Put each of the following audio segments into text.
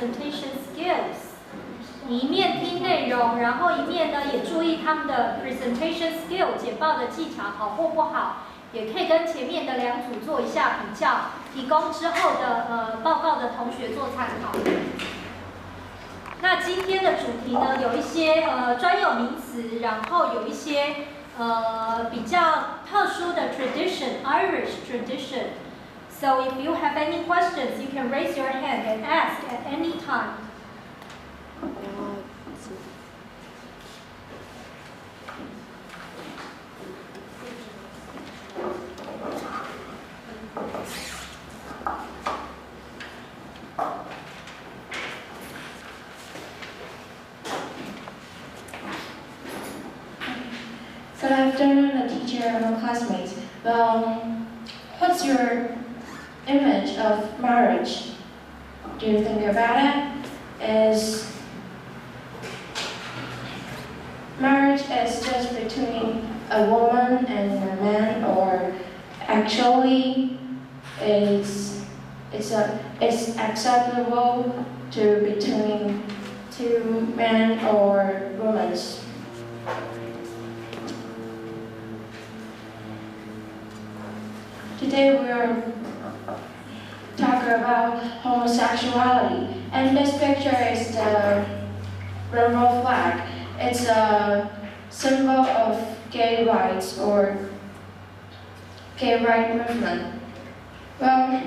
presentation skills。你一面听内容，然后一面呢也注意他们的 presentation skill 简报的技巧好或不好，也可以跟前面的两组做一下比较，提供之后的报告的同学做参考。那今天的主题呢，有一些专有名词，然后有一些比较特殊的 tradition, Irish tradition. So if you have any questions, you can raise your hand and ask at any time. Good afternoon, the teacher and classmates. What's your image of marriage? Do you think about it? Marriage is just between a woman and a man, or actually it's acceptable to between two men or women? Today we are talking about homosexuality, and this picture is the rainbow flag. It's a symbol of gay rights or gay right movement. Well,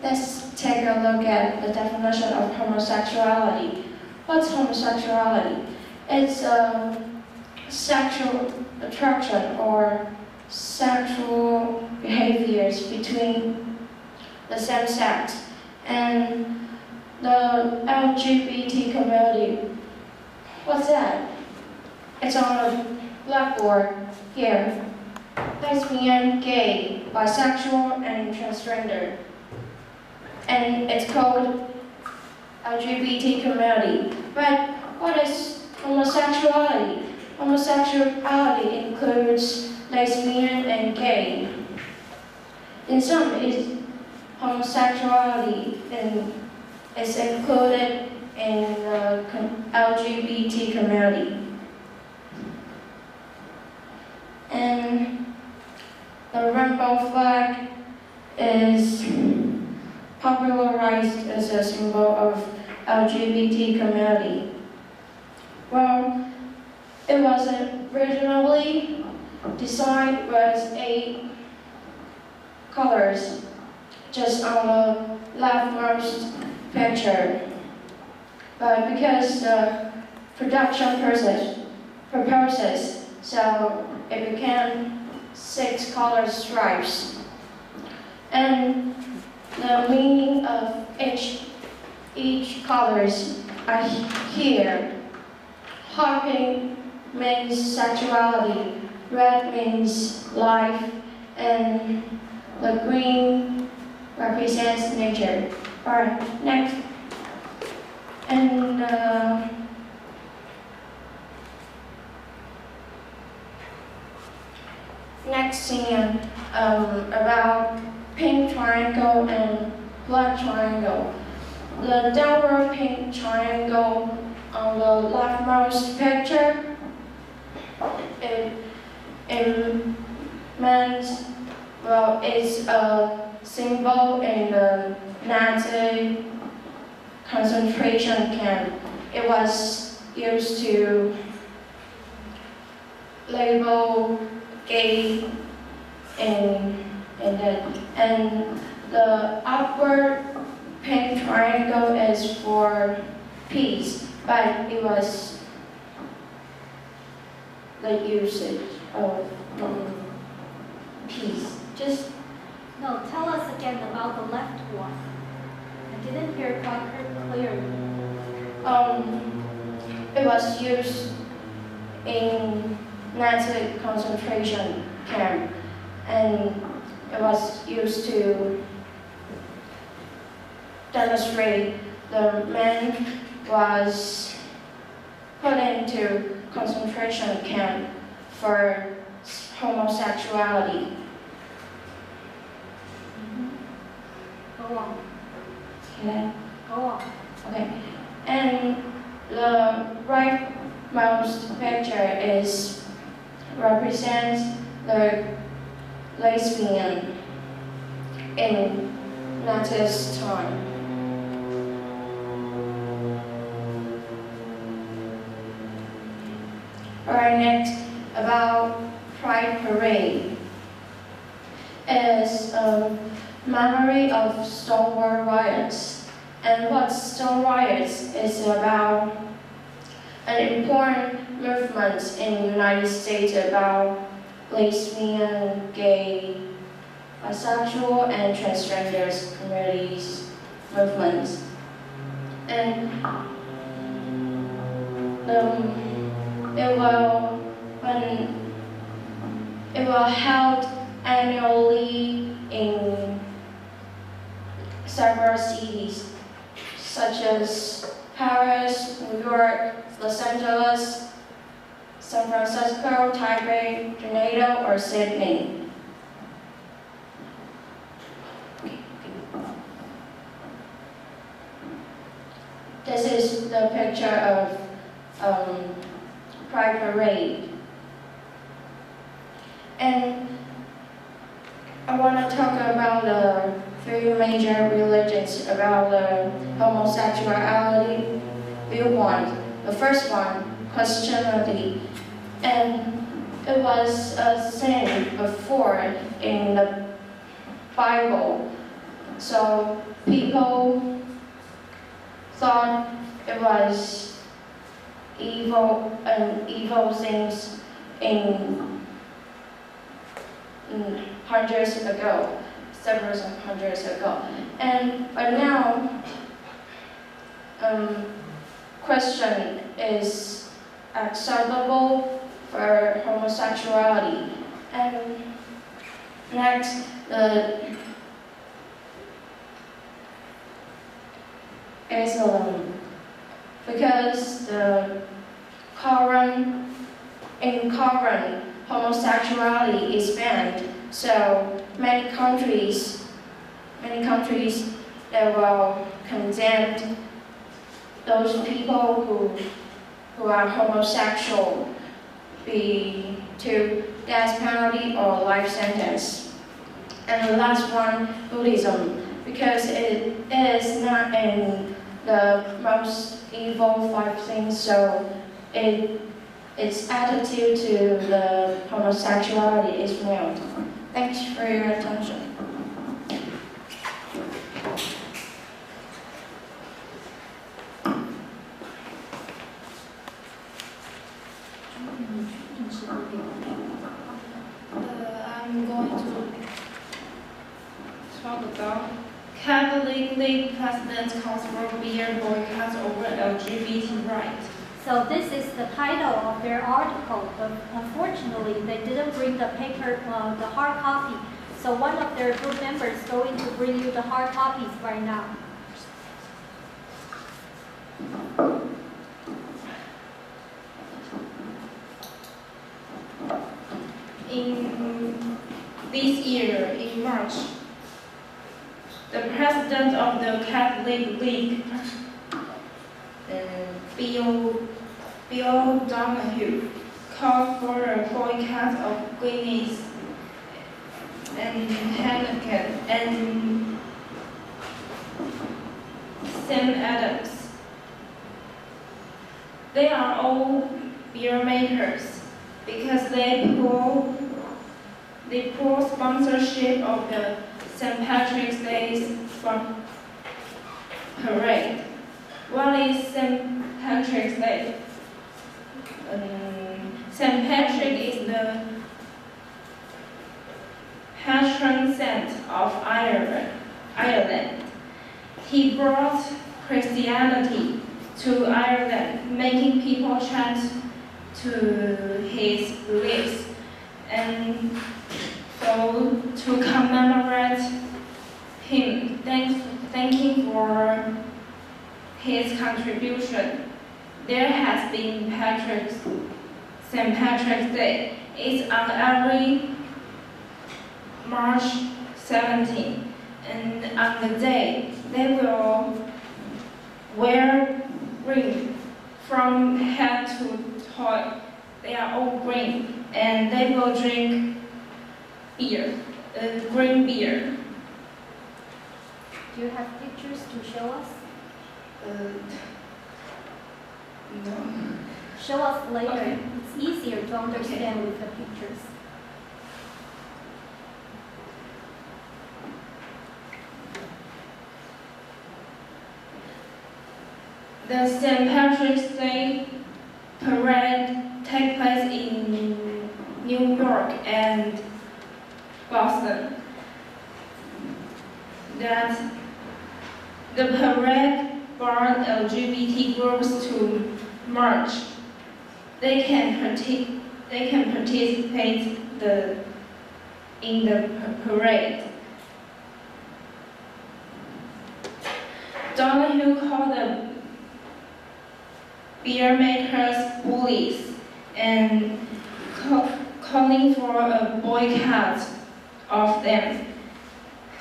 let's take a look at the definition of homosexuality. What's homosexuality? It's sexual attraction or sexual behaviors between the same sex. And the LGBT community, what's that? It's on the blackboard here. Lesbian, gay, bisexual, and transgender. And it's called LGBT community. But what is homosexuality? Homosexuality includes lesbian and gay. In some, homosexuality is included in the LGBT community. And the rainbow flag is popularized as a symbol of LGBT community. Well, it was originally designed with 8 colors, just on the leftmost picture. But because the production proposes, so it became 6 color stripes. And the meaning of each colors are here. Hot pink means sexuality, red means life, and the green represents nature. Alright, next. And next scene about pink triangle and black triangle. The downward pink triangle on the leftmost picture, it means, well, it's a symbol in the Nazi concentration camp. It was used to label gay and the upward pink triangle is for peace, but it was the usage of peace. No, tell us again about the left one. I didn't hear it quite clearly. It was used in Nazi concentration camp, and it was used to demonstrate the man was put into concentration camp for homosexuality. Go on. Okay. Go on. Okay, and the rightmost picture represents the lesbian in Nazi's time. Alright, next about Pride Parade is a memory of Stonewall riots. And what Stonewall riots is about an important movement in the United States about lesbian, gay, bisexual, and transgender communities movements. And it will held annually in several cities such as Paris, New York, Los Angeles, San Francisco, Taipei, Geneva, or Sydney. This is the picture of Pride Parade. And I want to talk about the three major religions about the homosexuality viewpoint. The first one, Christianity. And it was a sin before in the Bible. So people thought it was evil and evil things in hundreds ago, several hundreds ago. But now, Christian is acceptable for homosexuality. And next, Islam, because in Quran, homosexuality is banned. So many countries that will condemn those people who are homosexual to death penalty or life sentence. And the last one, Buddhism, because it is not in the most evil 5 things, so its attitude to the homosexuality is mild. Thanks for your attention. I'm going to talk about Catholic League President calls for beer boycotts over LGBT rights. So this is the title of their article, but unfortunately they didn't bring the paper, the hard copy. So one of their group members is going to bring you the hard copies right now. In this year, in March, the president of the Catholic League, Bill Donahue, called for a boycott of Guinness and Heineken and Sam Adams. They are all beer makers because they pull sponsorship of the St. Patrick's Day from parade. What is St. Patrick's Day? St. Patrick is the patron saint of Ireland. He brought Christianity to Ireland, making people chant to his beliefs. And so, to commemorate him, thanking for his contribution, there has been St. Patrick's Day. It's on every March 17, and on the day they will wear green from head to toe. They are all green, and they will drink beer, green beer. Do you have pictures to show us? No. Show us later. Okay. It's easier to understand with the pictures. The St. Patrick's Day parade takes place in New York and Boston. That the parade brought LGBT groups to march. They can participate in the parade. Donahue called the beer makers bullies and calling for a boycott of them.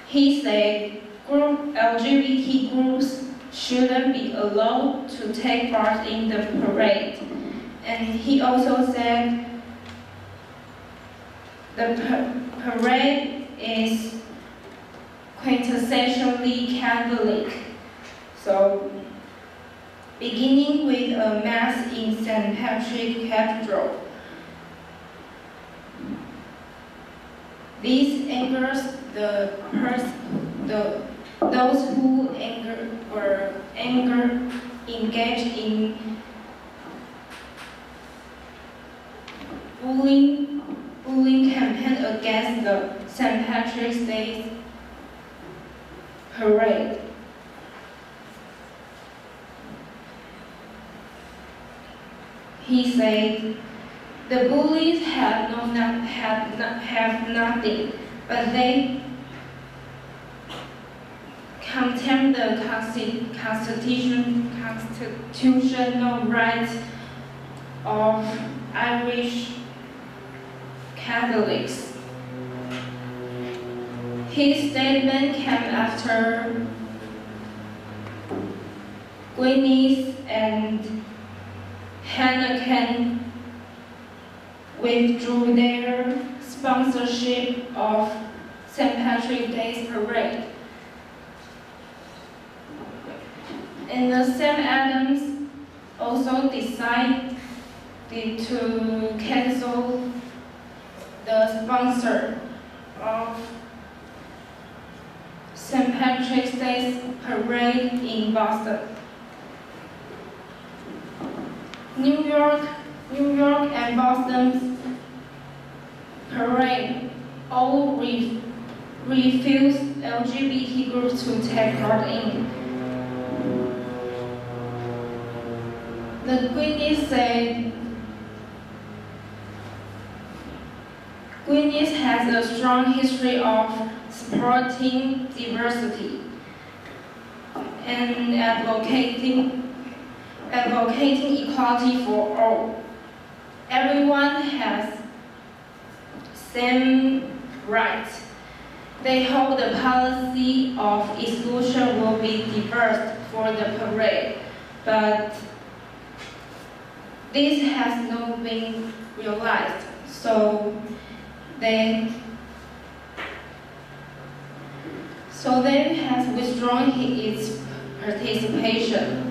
He said LGBT groups shouldn't be allowed to take part in the parade. And he also said the parade is quintessentially Catholic. So, beginning with a mass in St. Patrick's Cathedral. This angers those who engaged in bullying campaign against the St. Patrick's Day parade. He said, the bullies have nothing, but they contempt the constitutional rights of Irish Catholics. His statement came after Guinness and Heineken withdrew their sponsorship of St. Patrick's Day parade. And the Sam Adams also decided to cancel the sponsor of St. Patrick's Day parade in Boston. New York and Boston's parade all refused LGBT groups to take part in. The Guinness said Guinness has a strong history of supporting diversity and advocating equality for all. Everyone has same rights. They hope the policy of exclusion will be reversed for the parade, but this has not been realized, so they has withdrawn its participation.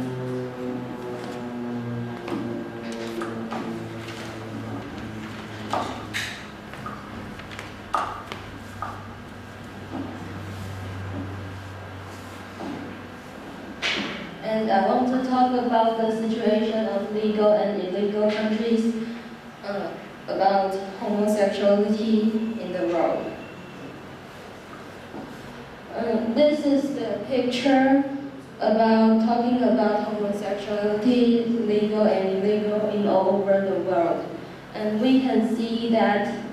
And I want to talk about the situation of legal and illegal countries, about homosexuality in the world. This is the picture about talking about homosexuality, legal and illegal in all over the world. And we can see that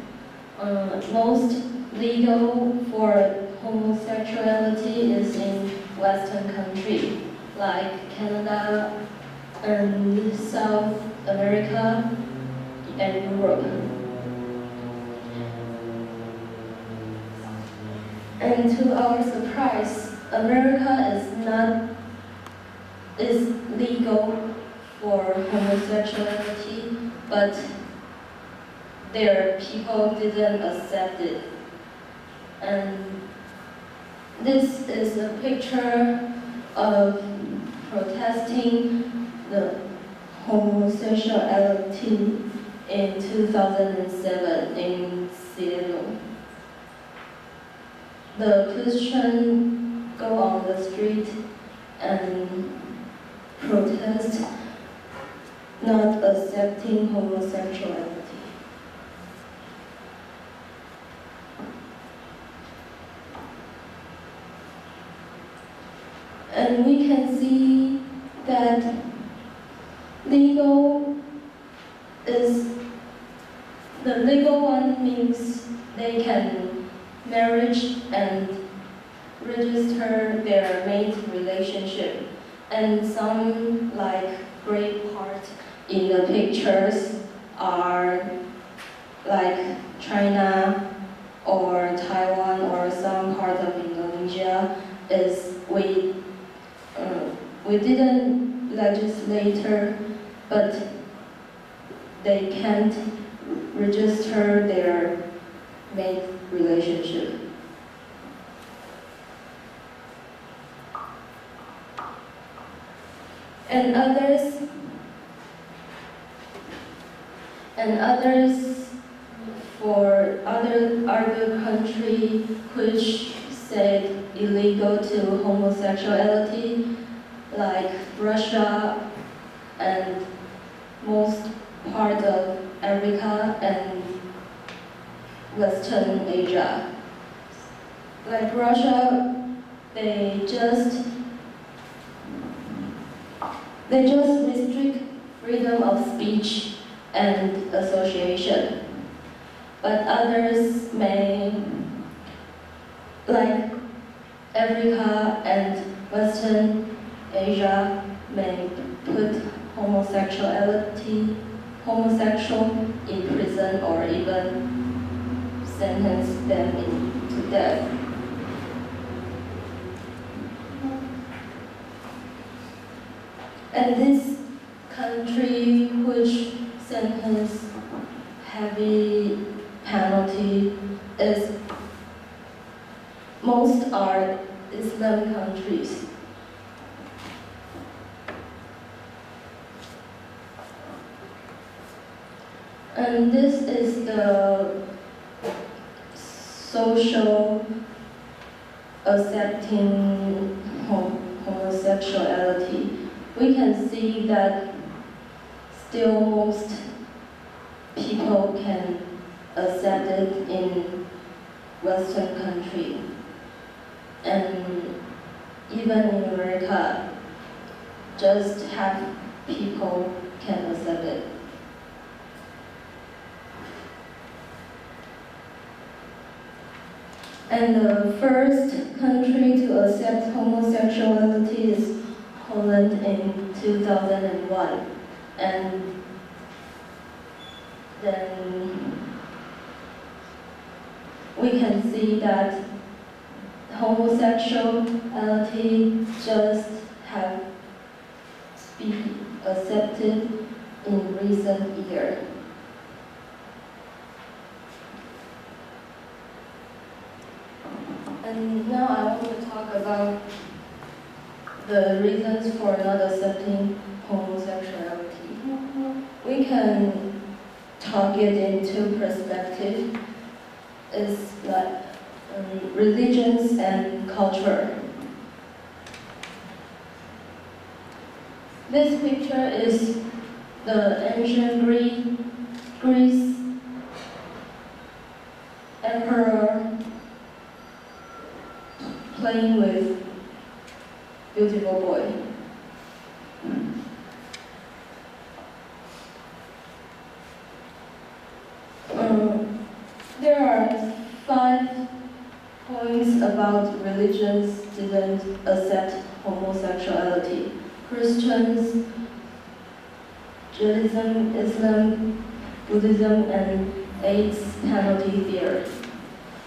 most legal for homosexuality is in Western countries, like Canada and South America and Europe. And to our surprise, America is not is legal for homosexuality, but their people didn't accept it. And this is a picture of protesting the homosexuality in 2007 in Seattle. The Christians go on the street and protest not accepting homosexuality. And we can see that the legal one means they can marriage and register their mate relationship. And some like great part in the pictures are like China or Taiwan or some part of Indonesia is we didn't legislate, but they can't register their mate relationship. And others for other country which said illegal to homosexuality, like Russia and most part of Africa and Western Asia. Like Russia, they just restrict freedom of speech and association. But others may, like Africa and Western Asia, may put homosexual in prison or even sentence them to death. And this country which sentence heavy penalty is most are Islam countries. And this is the social accepting homosexuality. We can see that still most people can accept it in Western country. And even in America, just half people can accept it. And the first country to accept homosexuality is Holland in 2001. And then we can see that homosexuality just have been accepted in recent years. And now I want to talk about the reasons for not accepting homosexuality. We can talk it into perspective. It's like religions and culture. This picture is the ancient Greece emperor playing with beautiful boy. There are 5 points about religions didn't accept homosexuality. Christians, Judaism, Islam, Buddhism, and AIDS penalty fear.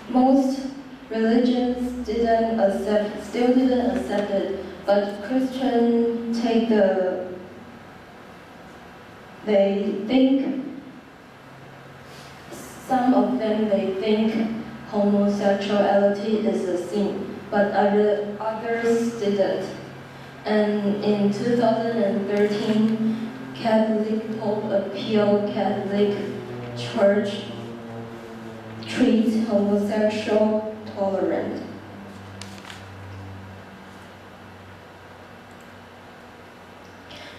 Most religions still didn't accept it, but Christians they think, some of them they think homosexuality is a sin, but others didn't. And in 2013, Catholic Pope appealed Catholic Church treats homosexual tolerant.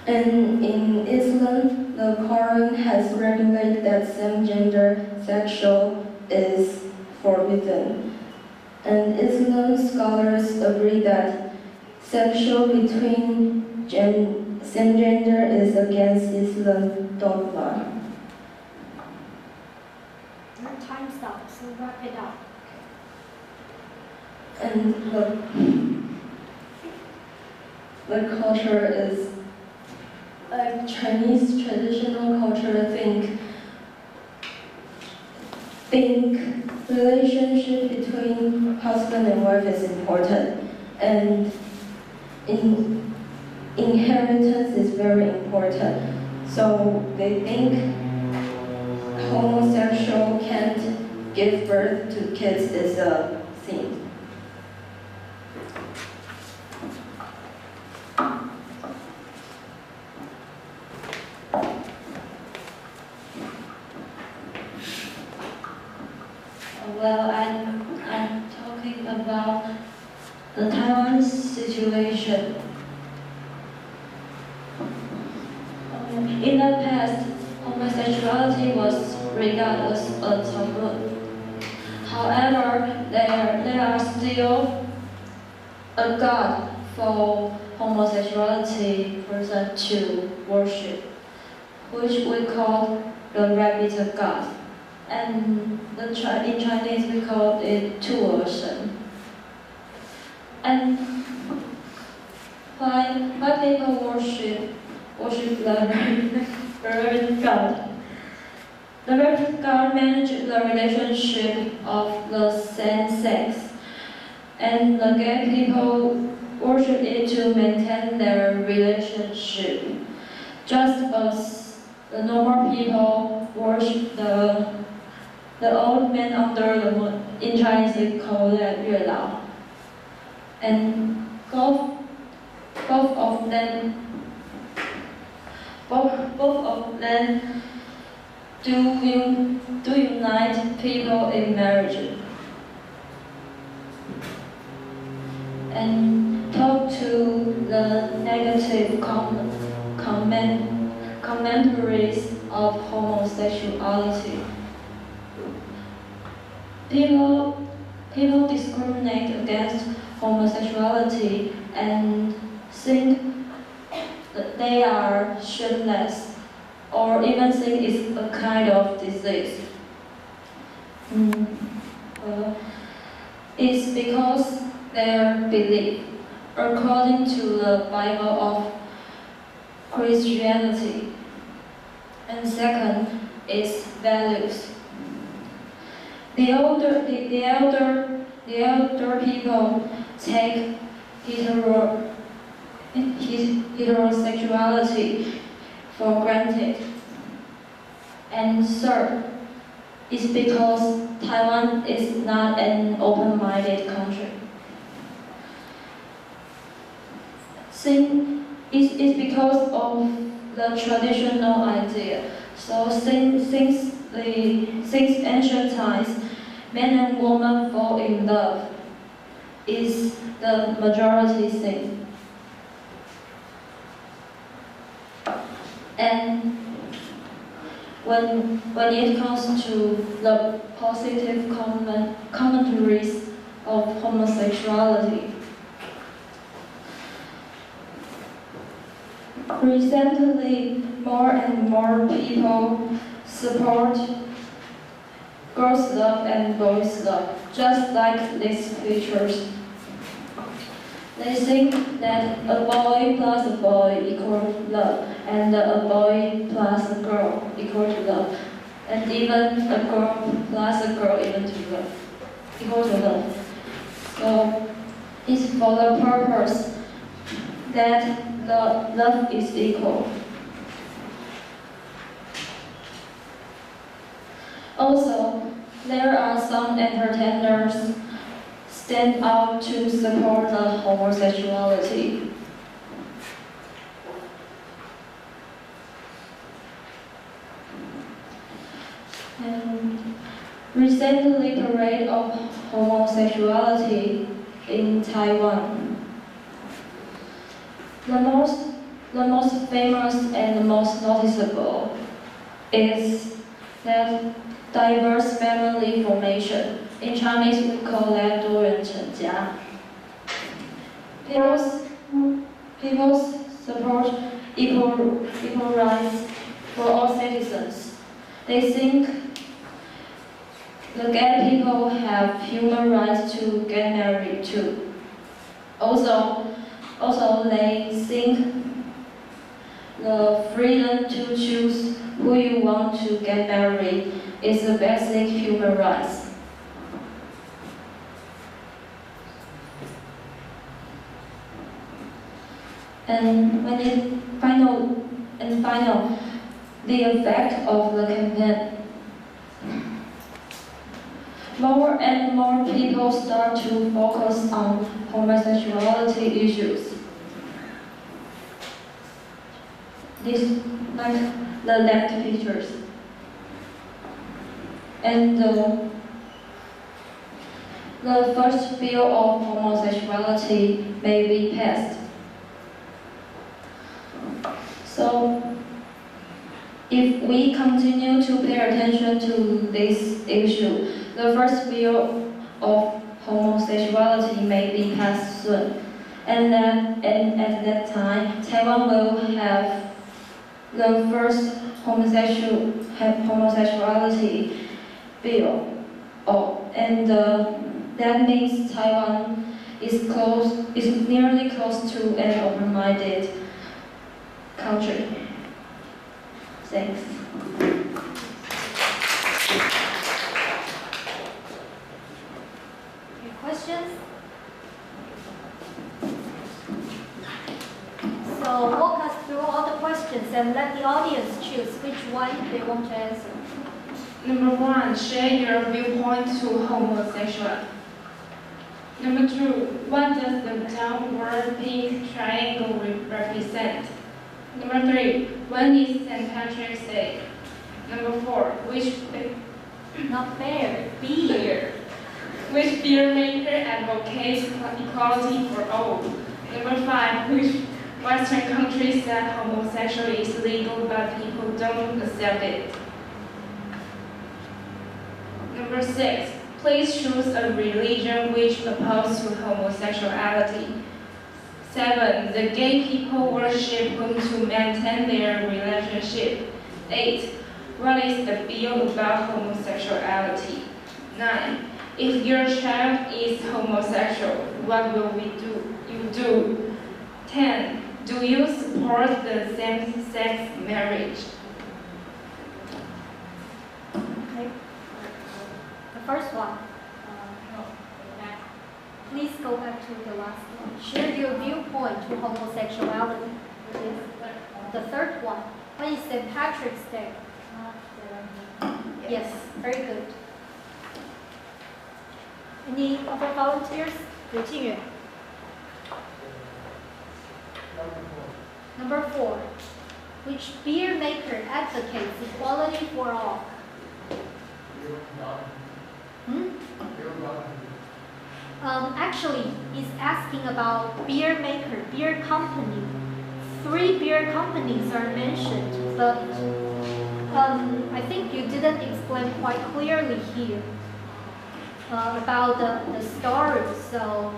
And in Islam, the Quran has regulated that same-gender sexual is forbidden. And Islam scholars agree that sexual between same gender is against Islam dogma. Your time stopped, so wrap it up. And the culture is like Chinese traditional culture think relationship between husband and wife is important, and inheritance is very important. So they think homosexual can't give birth to kids is a sin. Well, I'm talking about the Taiwan situation. In the past, homosexuality was regarded as a taboo. However, there are still a god for homosexuality person to worship, which we call the rabbit god. And in Chinese we call it 兔儿神. And why people worship the rabbit god? The rabbit god manages the relationship of the same sex, and the gay people worship it to maintain their relationship, just as the normal people worship the old man under the moon. In Chinese we call that 月老. And both of them do unite people in marriage. And talk to the negative commentaries of homosexuality. People discriminate against homosexuality and think that they are shameless, or even think it's a kind of disease. It's because their belief, according to the Bible of Christianity. And second is values. The elder people take heterosexuality for granted. And third is because Taiwan is not an open-minded country. It's because of the traditional idea. So since ancient times, men and women fall in love is the majority thing. And when it comes to the positive commentaries of homosexuality, recently more and more people support girls' love and boys' love, just like these pictures. They think that a boy plus a boy equals love, and a boy plus a girl equals love, and even a girl plus a girl equals love. So it's for the purpose that love is equal. Also, there are some entertainers stand out to support the homosexuality. And recently, parade of homosexuality in Taiwan. The most famous and the most noticeable is that diverse family formation. In Chinese, we call that 多元成家. People support equal rights for all citizens. They think the gay people have human rights to get married too. Also, they think the freedom to choose who you want to get married is a basic human rights. And final, the effect of the campaign. More and more people start to focus on homosexuality issues. This, like the left pictures. And the first bill of homosexuality may be passed. So, if we continue to pay attention to this issue, the first bill of homosexuality may be passed soon. And at that time, Taiwan will have the first homosexuality bill. That means Taiwan is nearly close to an open-minded country. Thanks. Any questions? So walk us through all the questions and let the audience choose which one they want to answer. Number 1, share your viewpoint to homosexual. Number 2, what does the downward pink triangle represent? Number 3, when is St. Patrick's Day? Number 4, which Not fair. Beer. which beer maker advocates equality for all? Number 5, which Western country said homosexuality is legal but people don't accept it? Number 6, please choose a religion which opposes to homosexuality. 7, the gay people worship whom to maintain their relationship. 8, what is the bill about homosexuality? 9, if your child is homosexual, what will you do? 10, do you support the same-sex marriage? Okay. The first one. Please go back to the last one. Share your viewpoint to homosexuality. The third one. When is St. Patrick's Day? Yes, very good. Any other volunteers? 刘静远. Number 4. Which beer maker advocates equality for all? Actually, he's asking about beer maker, beer company. 3 beer companies are mentioned, but I think you didn't explain quite clearly here about the story. So,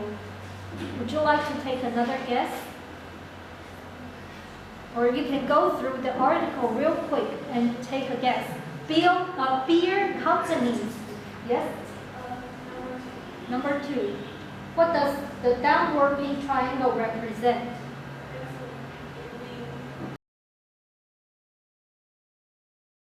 would you like to take another guess? Or you can go through the article real quick and take a guess. Beer companies. Yes? Number 2. What does the downward pink triangle represent?